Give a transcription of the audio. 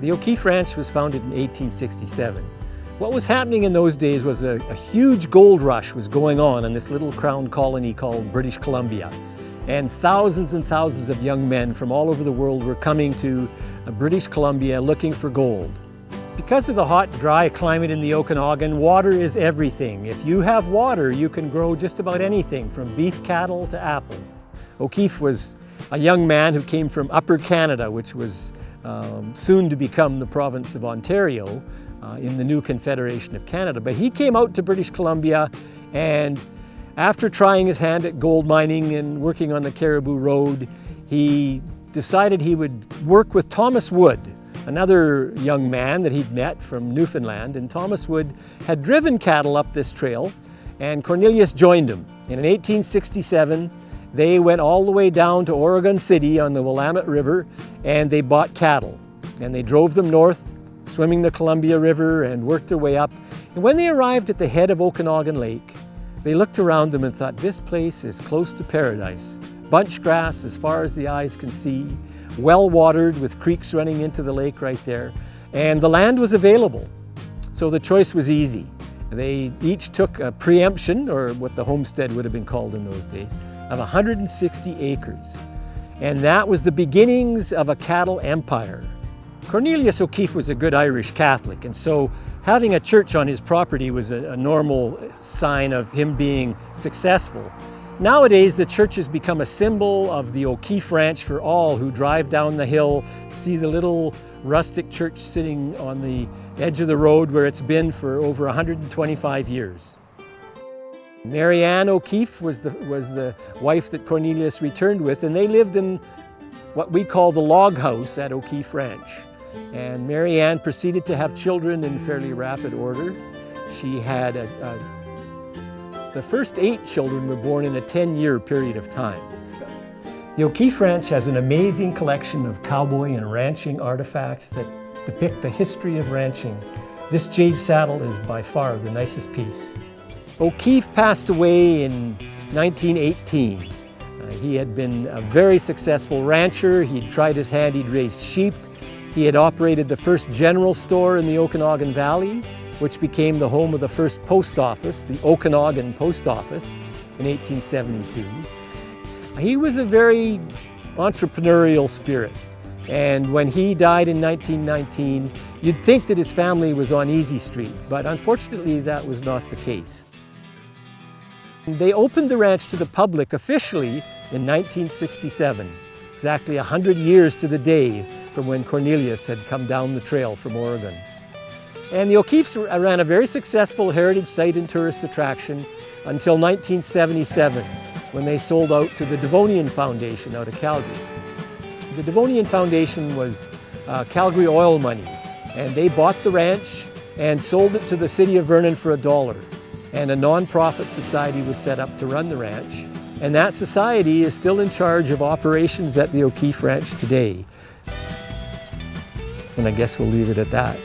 The O'Keefe Ranch was founded in 1867. What was happening in those days was a huge gold rush was going on in this little crown colony called British Columbia. And thousands of young men from all over the world were coming to British Columbia looking for gold. Because of the hot, dry climate in the Okanagan, water is everything. If you have water, you can grow just about anything, from beef cattle to apples. O'Keefe was a young man who came from Upper Canada, which was soon to become the province of Ontario in the new Confederation of Canada. But he came out to British Columbia, and after trying his hand at gold mining and working on the Cariboo Road, he decided he would work with Thomas Wood, another young man that he'd met from Newfoundland. And Thomas Wood had driven cattle up this trail, and Cornelius joined him. And in 1867, they went all the way down to Oregon City on the Willamette River, and they bought cattle. And they drove them north, swimming the Columbia River, and worked their way up. And when they arrived at the head of Okanagan Lake, they looked around them and thought, this place is close to paradise. Bunch grass as far as the eyes can see, well watered with creeks running into the lake right there, and the land was available. So the choice was easy. They each took a preemption, or what the homestead would have been called in those days, of 160 acres. And that was the beginnings of a cattle empire. Cornelius O'Keefe was a good Irish Catholic, and so having a church on his property was a normal sign of him being successful. Nowadays, the church has become a symbol of the O'Keefe Ranch for all who drive down the hill, see the little rustic church sitting on the edge of the road where it's been for over 125 years. Mary Ann O'Keefe was the wife that Cornelius returned with, and they lived in what we call the log house at O'Keefe Ranch. And Mary Ann proceeded to have children in fairly rapid order. She had the first 8 children were born in a 10-year period of time. The O'Keefe Ranch has an amazing collection of cowboy and ranching artifacts that depict the history of ranching. This jade saddle is by far the nicest piece. O'Keefe passed away in 1918. He had been a very successful rancher. He'd tried his hand, he'd raised sheep. He had operated the first general store in the Okanagan Valley, which became the home of the first post office, the Okanagan Post Office, in 1872. He was a very entrepreneurial spirit, and when he died in 1919, you'd think that his family was on Easy Street, but unfortunately that was not the case. They opened the ranch to the public officially in 1967, exactly 100 years to the day from when Cornelius had come down the trail from Oregon. And the O'Keefes ran a very successful heritage site and tourist attraction until 1977, when they sold out to the Devonian Foundation out of Calgary. The Devonian Foundation was Calgary oil money, and they bought the ranch and sold it to the city of Vernon for $1. And a non-profit society was set up to run the ranch. And that society is still in charge of operations at the O'Keefe Ranch today. And I guess we'll leave it at that.